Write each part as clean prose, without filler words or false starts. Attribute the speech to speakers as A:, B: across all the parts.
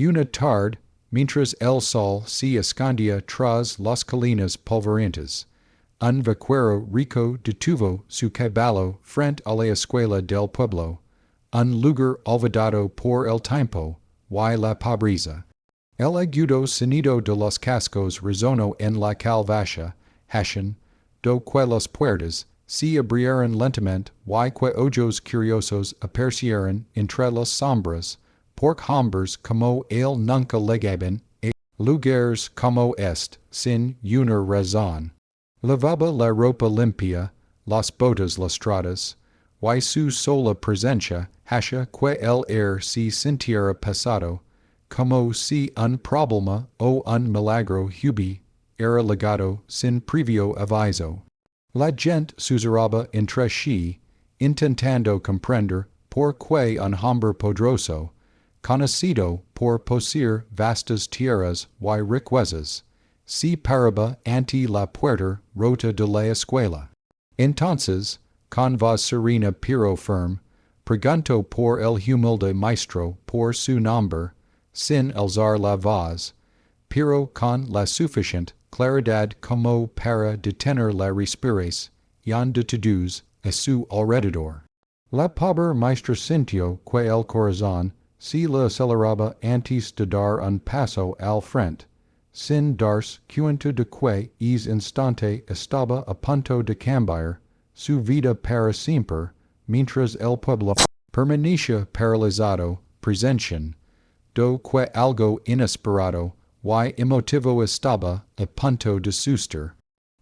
A: Una tard, mientras el sol se escondía tras las colinas polvorientas. Un vaquero rico detuvo su caballo frente a la escuela del pueblo. Un lugar olvidado por el tiempo, y la pobreza. El agudo sonido de los cascos resonó en la calvacha, hacen, do que las puertas se abrieron lentamente y que ojos curiosos aparecieron entre las sombras, por hombres como él nunca llegaban a lugares como sin una razón. Lavaba la ropa limpia, las botas lustradas, y su sola presencia hacía que el air se sintiera pesado, como si un problema o un milagro era legado sin previo aviso. La gente susurraba entre sí, intentando comprender por qué un hombre poderoso, conocido por poseer vastas tierras y riquezas, se paraba ante la puerta rota de la escuela. Entonces, con voz serena pero firme, preguntó por el humilde maestro por su nombre, sin alzar la voz, pero con la suficiente claridad como para detener la respiración de todos a su alrededor. La pobre maestra sintió que el corazón se le aceleraba antes de dar un paso al frente, sin darse cuenta de que ese instante estaba a punto de cambiar su vida para siempre, mientras el pueblo permanecía paralizado, presencian, do que algo inesperado y emotivo estaba a punto de suceder.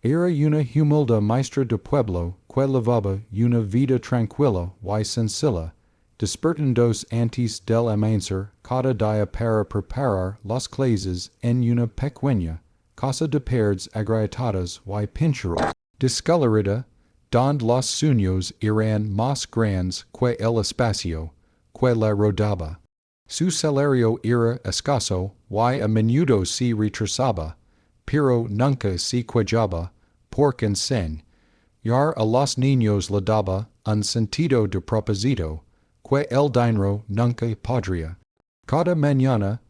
A: Era una humilde maestra de pueblo que llevaba una vida tranquila y sencilla, despertándose antes del amanecer cada día para preparar las clases en una pequeña casa de paredes agrietadas y pinturas, descolorida, donde los sueños eran más grandes que el espacio que la rodeaba. Su salario era escaso y a menudo se retrasaba, pero nunca se quejaba, porque enseñar a los niños le daba un sentido de propósito que el dinero nunca podría. Cada mañana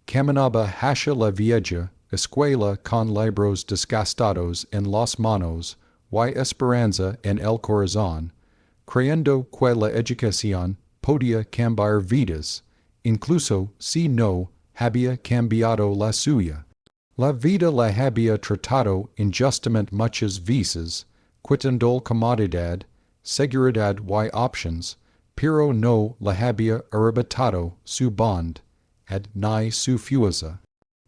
A: caminaba hacia la vieja escuela con libros desgastados en las manos y esperanza en el corazón, creyendo que la educación podía cambiar vidas, incluso si no había cambiado la suya. La vida la había tratado injustamente muchas veces, quitando comodidad, seguridad y options, pero no la había arrebatado su bond, ni su fuerza.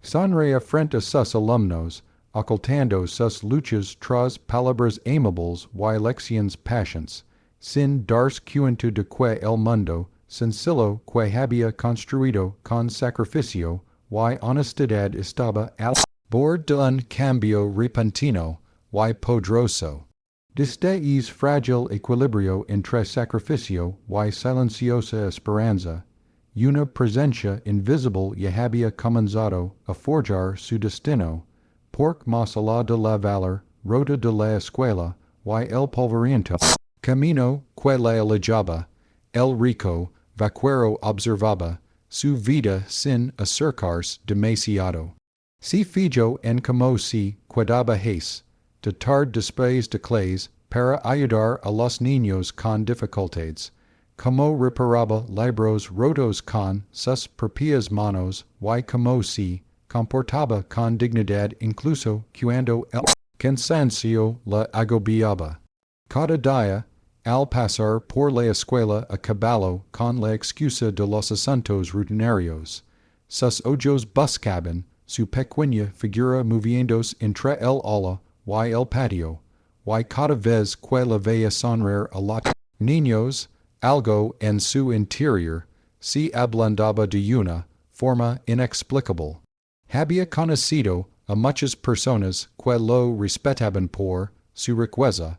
A: Sonreía frente a sus alumnos, ocultando sus luchas tras palabras amables y lecciones pacientes, sin darse cuenta de que el mundo sencillo que había construido con sacrificio y honestidad estaba al borde de un cambio repentino y poderoso. Desde ese frágil equilibrio entre sacrificio y silenciosa esperanza, una presencia invisible ya había comenzado a forjar su destino, porque más allá de la valor rota de la escuela y el polvoriento camino que la alejaba, el rico vaquero observaba su vida sin acercarse demasiado. Se fijó en cómo se cuidaba de tarde después de clases para ayudar a los niños con dificultades, cómo reparaba libros rotos con sus propias manos y cómo se comportaba con dignidad incluso cuando el cansancio la agobiaba. Cada día, al pasar por la escuela a caballo con la excusa de los asuntos rutinarios, sus ojos buscaban su pequeña figura moviéndose entre el aula y el patio, y cada vez que la veía sonreír a los niños, algo en su interior se ablandaba de una forma inexplicable. Había conocido a muchas personas que lo respetaban por su riqueza,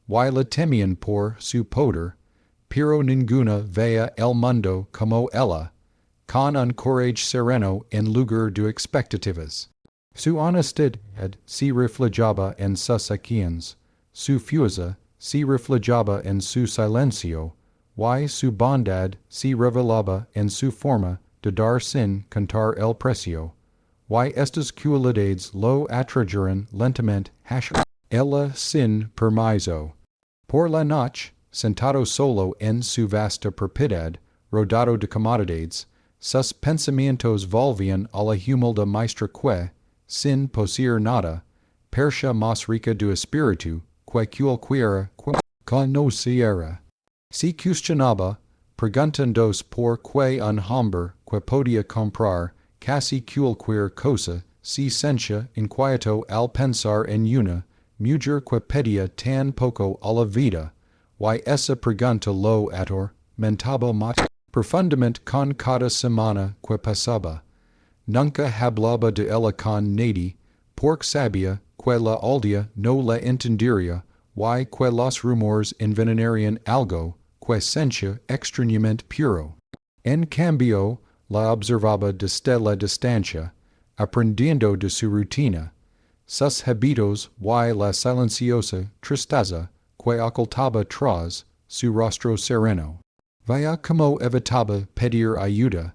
A: y le temían por su poder, pero ninguna veía el mundo como ella, con un coraje sereno en lugar de expectativas. Su honestidad se reflejaba en sus acciones, su fuerza se reflejaba en su silencio, y su bondad se revelaba en su forma de dar sin cantar el precio, y estas cualidades lo atrajeron lentamente ella sin permiso. Por la noche, sentado solo en su vasta propiedad, rodado de comodidades, sus pensamientos volvían a la humilde maestra que, sin poseer nada, persia más rica de espíritu, que cualquiera conociera. Si cuestionaba, preguntándose por qué un hombre que podía comprar casi cualquier cosa se sentía inquieto al pensar en una mujer que pedía tan poco a la vida, y esa pregunta lo atormentaba más profundamente con cada semana que pasaba. Nunca hablaba de ella con nadie, porque sabía que la aldea no la entendería, y que los rumores envenenarían algo que sentía extrañamente puro. En cambio, la observaba desde la distancia, aprendiendo de su rutina, sus hábitos y la silenciosa tristeza que ocultaba tras su rostro sereno. Vaya como evitaba pedir ayuda,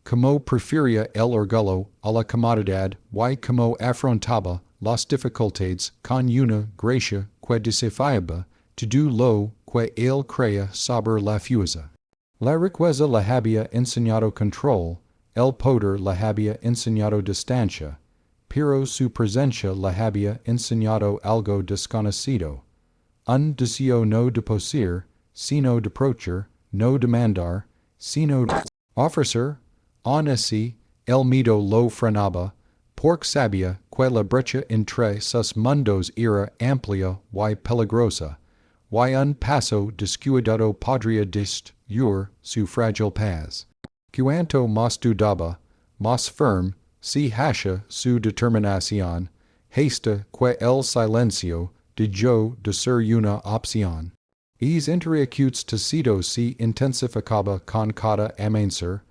A: como prefería el orgullo a la comodidad y como afrontaba las dificultades con una gracia que desafiaba todo lo que él creía sobre la fuerza. La riqueza le había enseñado control, el poder le había enseñado distancia, pero su presencia le había enseñado algo desconocido. Un deseo no de poseer, sino de approachar, no demandar, sino de ofrecer. Aun así, el miedo lo frenaba, porque sabía que la brecha entre sus mundos era amplia y peligrosa, y un paso descuidado podría destruir su frágil paz. Cuanto más dudaba, más firme se hacía su determinación, hasta que el silencio dejó de ser una opción. Es interacutes tecidos se intensificaba con cada amanecer,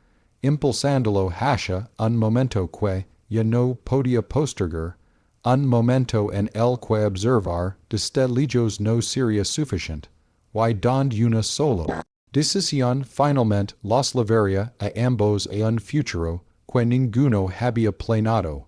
A: impulsándolo hacia un momento que ya no podía postergar, un momento en el que observar desde lejos no sería suficiente, y donde una sola decisión finalmente los llevaría a ambos a un futuro que ninguno había planeado,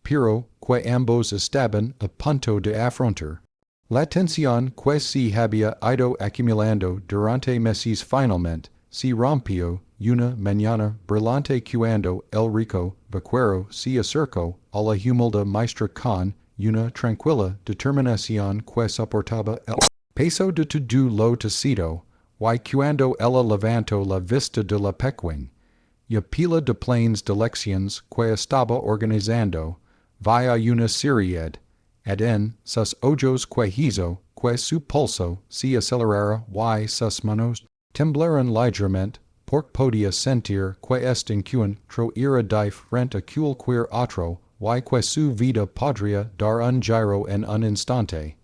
A: pero que ambos estaban a punto de afrontar. La tensión que se había ido acumulando durante meses finalmente se rompió una mañana brillante cuando el rico vaquero se acercó a la humilde maestra con una tranquila determinación que soportaba el peso de todo lo tecido, y cuando ella levantó la vista de la pequeña pila de planes de lecciones que estaba organizando, via una seriedad en sus ojos que hizo que su pulso se acelerara y sus manos temblaran ligeramente, porque podía sentir que este encuentro era diferente a cualquier otro y que su vida podría dar un giro en un instante.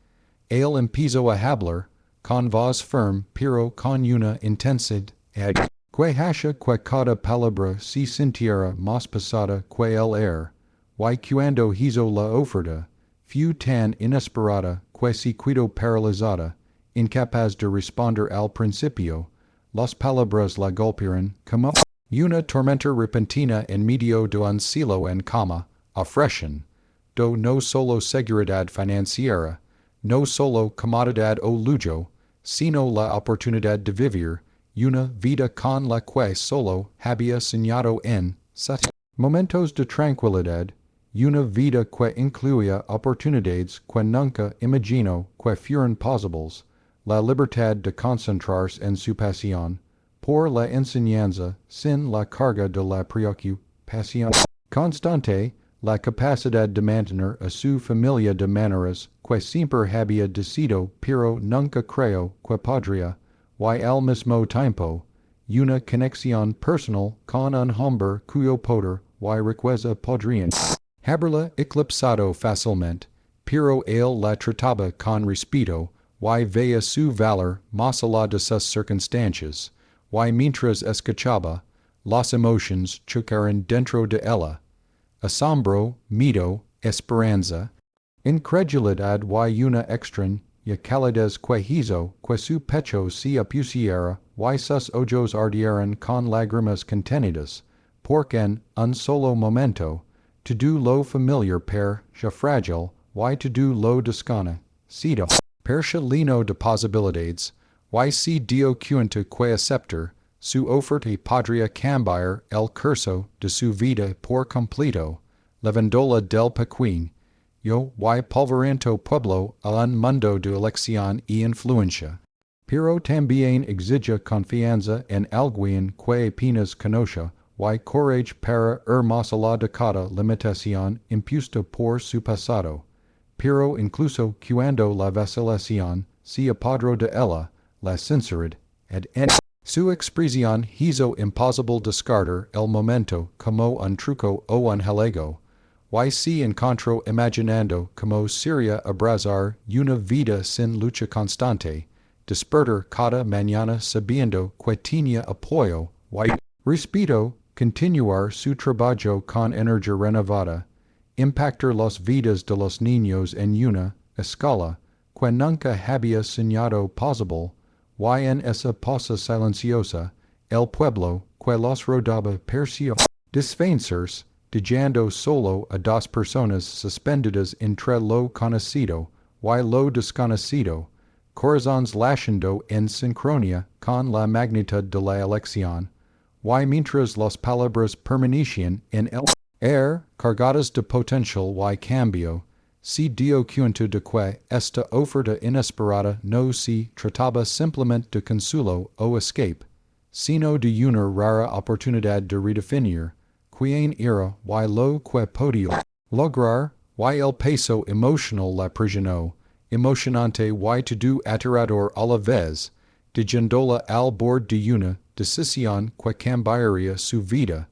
A: Él empezó a hablar, con voz firme pero con una intensidad que hacía que cada palabra se sintiera más pesada que el aire, y cuando hizo la oferta, fue tan inesperada que se quedó paralizada, incapaz de responder al principio. Las palabras la golpearon como una tormenta repentina en medio de un cielo en calma, ofrecen, no solo seguridad financiera, no solo comodidad o lujo, sino la oportunidad de vivir una vida con la que solo había soñado en sus momentos de tranquilidad, una vida que incluía oportunidades que nunca imaginó que fueran posibles, la libertad de concentrarse en su pasión, por la enseñanza sin la carga de la preocupación constante, la capacidad de mantener a su familia de maneras que siempre había deseado pero nunca creyó que podría, y al mismo tiempo, una conexión personal con un hombre cuyo poder y riqueza podrían haberla eclipsado fácilmente, pero él la trataba con respeto, y veía su valor más allá de sus circunstancias, y mientras escuchaba, las emociones chocaron dentro de ella. Asombro, miedo, esperanza, incredulidad y una extraña calidez que hizo que su pecho se opusiera y sus ojos ardieran con lágrimas contenidas, pork en un solo momento, to do lo familiar per ya fragile, why to do lo desconocido, per ya lino de posibilidades, why si dio cuenta que acepter, su oferta podria cambiar el curso de su vida por completo, levandola del pequeño, y polvoriento pueblo a un mundo de elección y influencia. Pero también exige confianza en alguien que apenas conoce, y courage para más allá de cada limitación impuesta por su pasado. Pero incluso cuando la vacilación se apoderó de ella, la sinceridad, en su expresión hizo imposible descartar el momento como un truco o un juego, y se encontró imaginando como sería abrazar una vida sin lucha constante, despertar cada mañana sabiendo que tenía apoyo, y respeto, continuar su trabajo con energía renovada, impactar las vidas de los niños en una escala que nunca había soñado posible, y en esa pausa silenciosa, el pueblo que los rodeaba pareció desvanecerse, dejando solo a dos personas suspendidas entre lo conocido y lo desconocido, corazones latiendo en sincronía con la magnitud de la elección, y mientras las palabras permanecían en el air cargadas de potencial y cambio, se dio cuenta de que esta oferta inesperada no se trataba simplemente de consuelo o escape, sino de una rara oportunidad de redefinir quién era y lo que podía lograr, y el peso emocional la prisionó, emocionante y todo aterrador a la vez, dejándola al borde de una decisión que cambiaría su vida,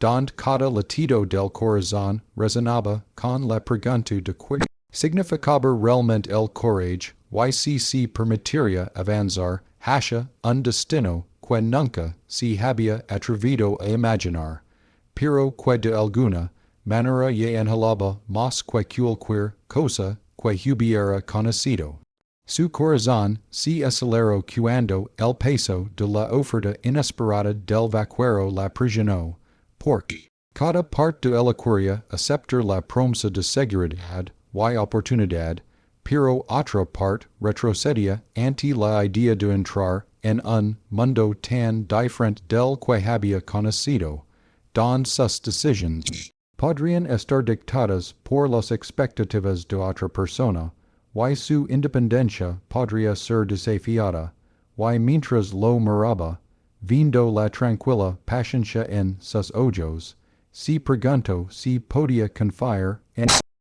A: donde cada latido del corazón resonaba con la pregunta de qué significaba realmente el coraje, y si se permitiría avanzar hacia un destino que nunca se había atrevido a imaginar, pero que de alguna manera ya anhelaba más que cualquier cosa que hubiera conocido. Su corazón se aceleró cuando el peso de la oferta inesperada del vaquero la prisionó, porque cada parte de la quería aceptar la promesa de seguridad y oportunidad, pero otra parte retrocedía ante la idea de entrar en un mundo tan diferente del que había conocido, donde sus decisiones podrían estar dictadas por las expectativas de otra persona, y su independencia podría ser desafiada, y mientras lo miraba, viendo la tranquila paciencia en sus ojos, se preguntó si podía confiar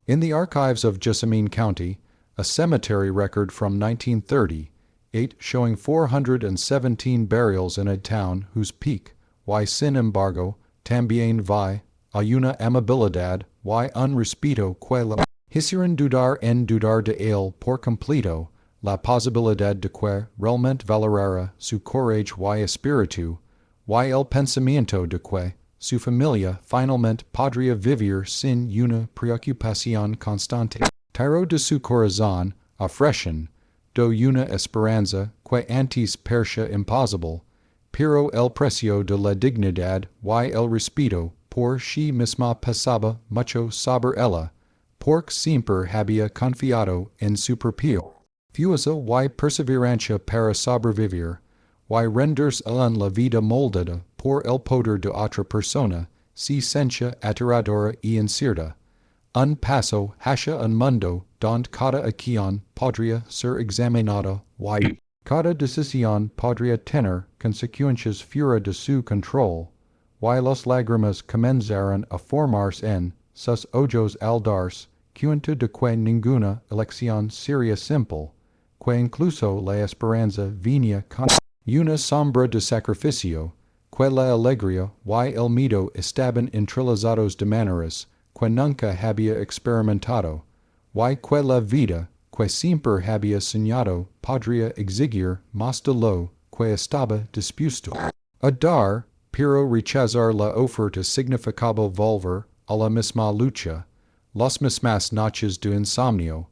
A: in the archives of Jessamine County, a cemetery record from 1938, showing 417 burials in a town whose peak, y sin embargo, también vi a una amabilidad y un respeto que la hicieron dudar en dudar de él por completo, la posibilidad de que realmente valorara su coraje y espíritu, y el pensamiento de que su familia finalmente podría vivir sin una preocupación constante. Tiró de su corazón, ofrecen, do una esperanza que antes parecía imposible, pero el precio de la dignidad y el respeto por sí misma pesaba mucho sobre ella, porque siempre había confiado en su propio fuerza y perseverancia para sobrevivir, y rendirse en la vida moldada por el poder de otra persona, se sentía aterradora y incierta. Un paso hacia un mundo donde cada acción podría ser examinada y cada decisión podría tener consecuencias fuera de su control, y las lágrimas comenzaron a formarse en sus ojos al darse cuenta de que ninguna elección sería simple, que incluso la esperanza venía con una sombra de sacrificio, que la alegría y el miedo estaban entrelazados de maneras que nunca había experimentado, y que la vida que siempre había soñado podría exigir más de lo que estaba dispuesto a dar, pero rechazar la oferta significaba volver a la misma lucha, las mismas noches de insomnio,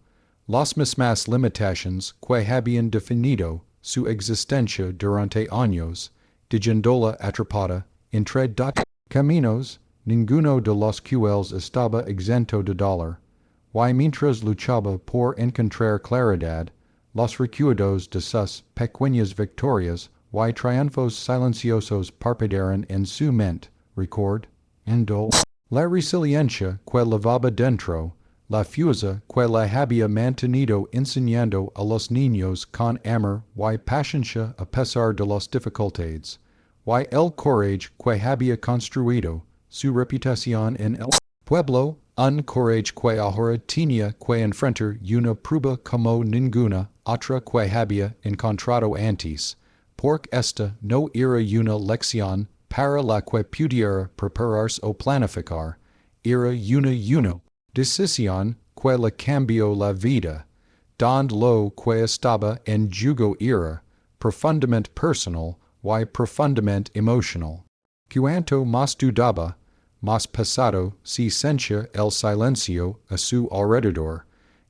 A: las mismas limitaciones que habían definido su existencia durante años, dejándola atrapada entre dos Caminos, ninguno de los cuales estaba exento de dolor, y mientras luchaba por encontrar claridad, los recuerdos de sus pequeñas victorias y triunfos silenciosos parpadearon en su mente, record, endol. La resiliencia que llevaba dentro, la fuerza que la había mantenido enseñando a los niños con amor y paciencia a pesar de las dificultades, y el coraje que había construido su reputación en el pueblo, un coraje que ahora tenía que enfrentar una prueba como ninguna otra que había encontrado antes, porque esta no era una lección para la que pudiera prepararse o planificar, era una decisión que le cambió la vida, donde lo que estaba en juego era profundamente personal y profundamente emocional. Cuanto más dudaba, más pesado se sentía el silencio a su alrededor,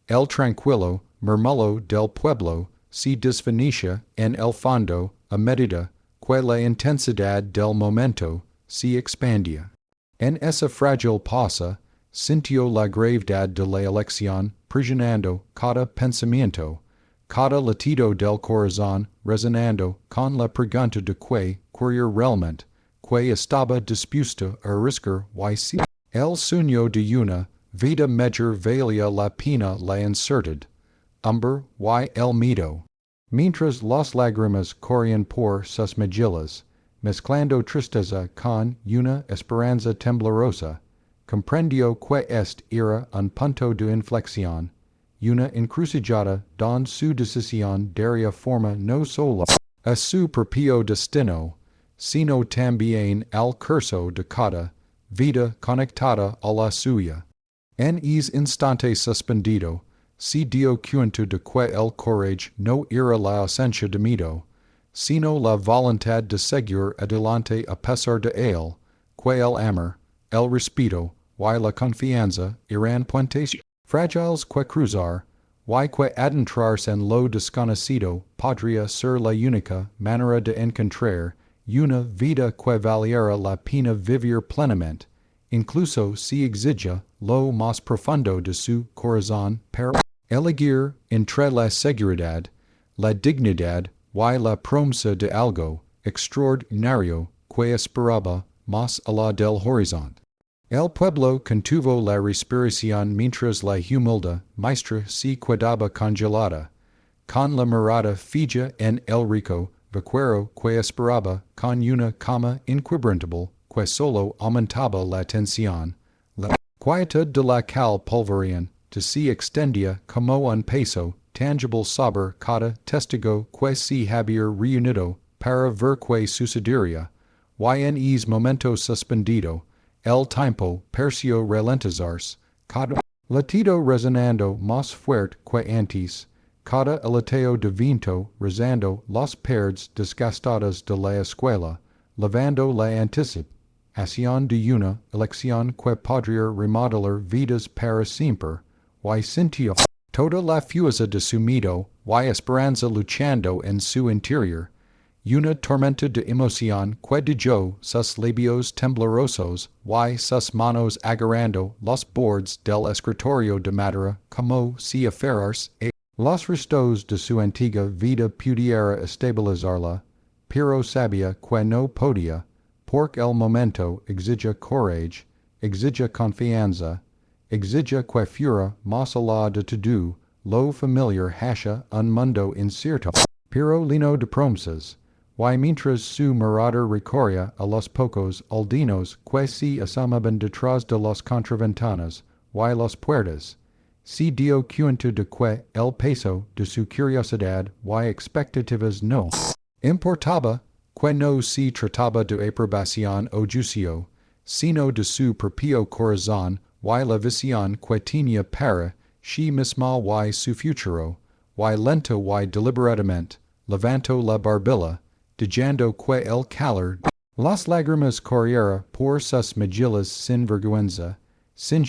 A: el tranquilo murmullo del pueblo se desvanecía en el fondo a medida que la intensidad del momento se expandía. En esa frágil pausa, sintió la gravedad de la elección presionando cada pensamiento, cada latido del corazón resonando con la pregunta de que quería realmente, que estaba dispuesto a riscar y si el sueño de una vida mejor valía la pena la incertidumbre, y el miedo. Mientras las lágrimas corrían por sus mejillas, mezclando tristeza con una esperanza temblorosa, comprendió que este era un punto de inflexión, una encrucijada donde su decisión daría forma no solo a su propio destino, sino también al curso de cada vida conectada a la suya. En ese instante suspendido, se dio cuenta de que el coraje no era la ausencia de miedo, sino la voluntad de seguir adelante a pesar de él, que el amor, el respeto y la confianza eran puentes frágiles que cruzar, y que adentrarse en lo desconocido podría ser la única manera de encontrar una vida que valiera la pena vivir plenamente, incluso si exige lo más profundo de su corazón para elegir entre la seguridad, la dignidad y la promesa de algo extraordinario que esperaba más allá del horizonte. El pueblo contuvo la respiración mientras la humilde maestra se quedaba congelada, con la mirada fija en el rico vaquero que esperaba con una calma inquebrantable que solo aumentaba la tensión. La quietud de la cal polvorienta se extendía como un peso tangible sobre cada testigo que se había reunido para ver qué sucedería, y en ese momento suspendido, el tiempo pareció ralentizarse, cada latido resonando más fuerte que antes, cada aleteo de viento rezando las paredes desgastadas de la escuela, lavando la anticipación de una elección que podría remodelar vidas para siempre, y sintió toda la fuerza de su miedo y esperanza luchando en su interior, una tormenta de emoción que dejó sus labios temblorosos y sus manos agarrando los bordes del escritorio de madera como si aferrarse a los restos de su antigua vida pudiera estabilizarla, pero sabía que no podía, porque el momento exige coraje, exige confianza, exige que fuera más allá de todo lo familiar hacia un mundo incierto, pero lleno de promesas. Y mientras su mirada recorría a los pocos aldeanos que se asomaban detrás de las contraventanas y las puertas, se dio cuenta de que el peso de su curiosidad y expectativas no importaba, que no se trataba de aprobación o juicio, sino de su propio corazón y la visión que tenía para sí misma y su futuro, y lento y deliberadamente levantó la barbilla, dejando que el calor las lágrimas corriera por sus mejillas sin vergüenza, sin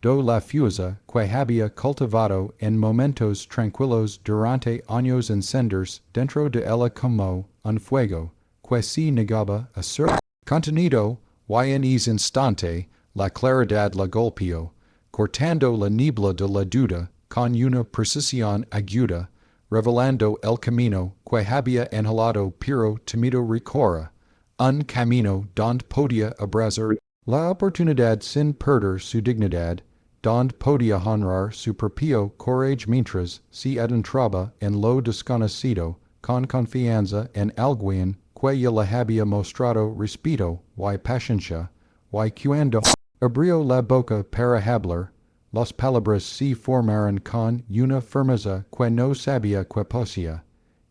A: do la fuerza que había cultivado en momentos tranquilos durante años encenderse dentro de ella como un fuego que se negaba a ser contenido y en ese instante, la claridad la golpeó, cortando la niebla de la duda, con una precisión aguda, revelando el camino que había anhelado pero temido recorra, un camino donde podía abrazar la oportunidad sin perder su dignidad, donde podía honrar su propio coraje mientras se adentraba en lo desconocido, con confianza en alguien que ya le había mostrado respeto y paciencia, y cuando abrió la boca para hablar, las palabras se formaron con una firmeza que no sabía que poseía,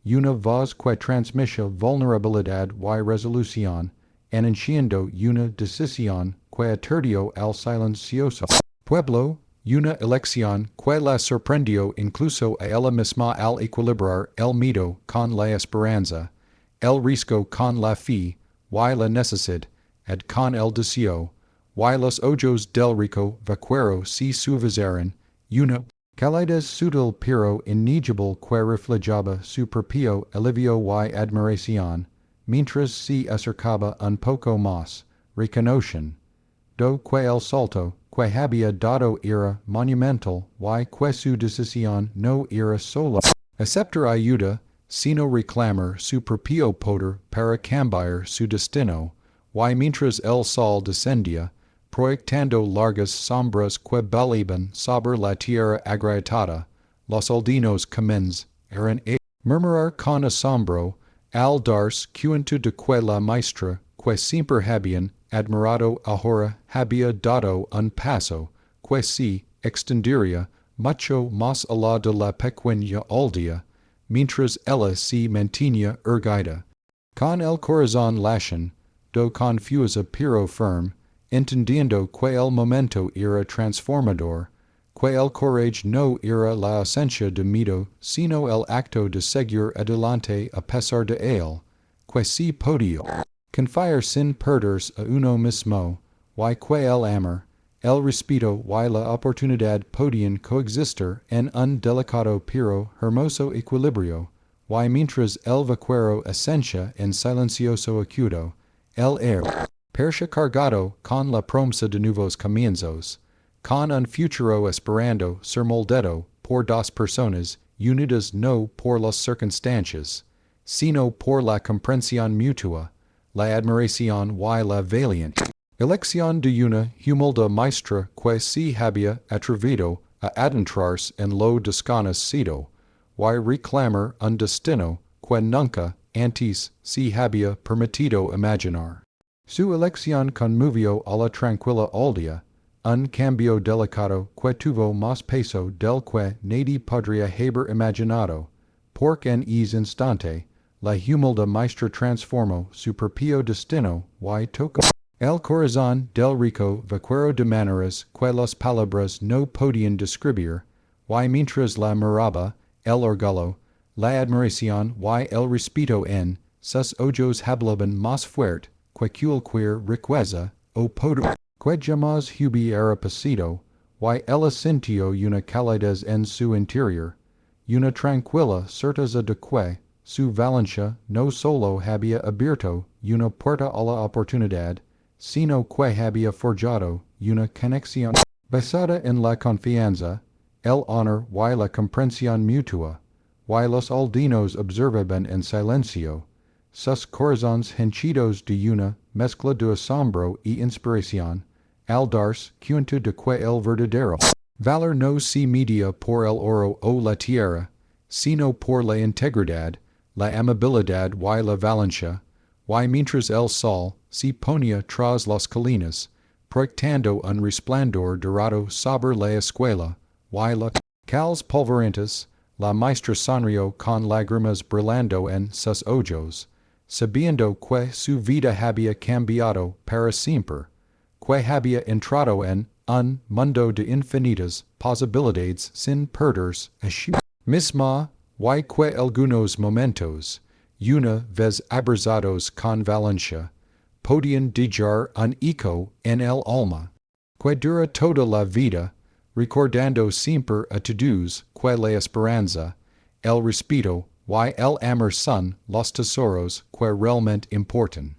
A: una voz que transmitía vulnerabilidad y resolución, anunciando una decisión que aturdió al silencioso pueblo, una elección que la sorprendió incluso a ella misma al equilibrar el miedo con la esperanza, el riesgo con la fe, y la necesidad con el deseo, y los ojos del rico vaquero se suavizaron, una calidez sutil pero innegable que reflejaba su propio alivio y admiración, mientras se acercaba un poco más, reconocen, que el salto que había dado era monumental y que su decisión no era solo aceptar ayuda, sino reclamar su propio poder para cambiar su destino, y mientras el sol descendía, proyectando largas sombras que bailaban sobre la tierra agrietada, los aldeanos comens eran a murmurar con asombro al darse cuenta de que la maestra que siempre habían admirado ahora había dado un paso que se extendería mucho más allá de la pequeña aldea, mientras ella se mantenía erguida, con el corazón lashon, do confusa pero firme, entendiendo que el momento era transformador, que el coraje no era la ausencia de miedo, sino el acto de seguir adelante a pesar de él, que se podía confiar sin perderse a uno mismo, y que el amor, el respeto y la oportunidad podían coexistir en un delicado pero hermoso equilibrio, y mientras el vaquero ascensa en silencioso acudo, el air percha cargado con la promesa de nuevos comienzos, con un futuro esperando ser moldeado por dos personas unidas no por las circunstancias, sino por la comprensión mutua, la admiración y la valiente elección de una humilde maestra que se había atrevido a adentrarse en lo desconocido, y reclamar un destino que nunca antes se había permitido imaginar. Su elección conmovió a la tranquila aldea, un cambio delicado que tuvo más peso del que nadie podría haber imaginado, porque en ese instante la humilde maestra transformó su propio destino y tocó el corazón del rico vaquero de maneras que las palabras no podían describir, y mientras la miraba, el orgullo, la admiración y el respeto en sus ojos hablaban más fuerte que cualquier riqueza o poder que jamás hubiera poseído, y ella sintió una calidez en su interior, una tranquila certeza de que su valentía no solo había abierto una puerta a la oportunidad, sino que había forjado una conexión basada en la confianza, el honor y la comprensión mutua, y los aldeanos observaban en silencio, sus corazones henchidos de una mezcla de asombro y inspiración, al darse cuenta de que el verdadero valor no se medía por el oro o la tierra, sino por la integridad, la amabilidad y la valencia, y mientras el sol se ponía tras las colinas, proyectando un resplandor dorado sobre la escuela, y las calles polvorientas, la maestra sonrió con lágrimas brillando en sus ojos, sabiendo que su vida había cambiado para siempre, que había entrado en un mundo de infinitas posibilidades sin perderse a sí misma, y que algunos momentos, una vez abrazados con valencia, podían dejar un eco en el alma, que dura toda la vida, recordando siempre a todos que la esperanza, el respeto y el amor son los tesoros que realmente importan.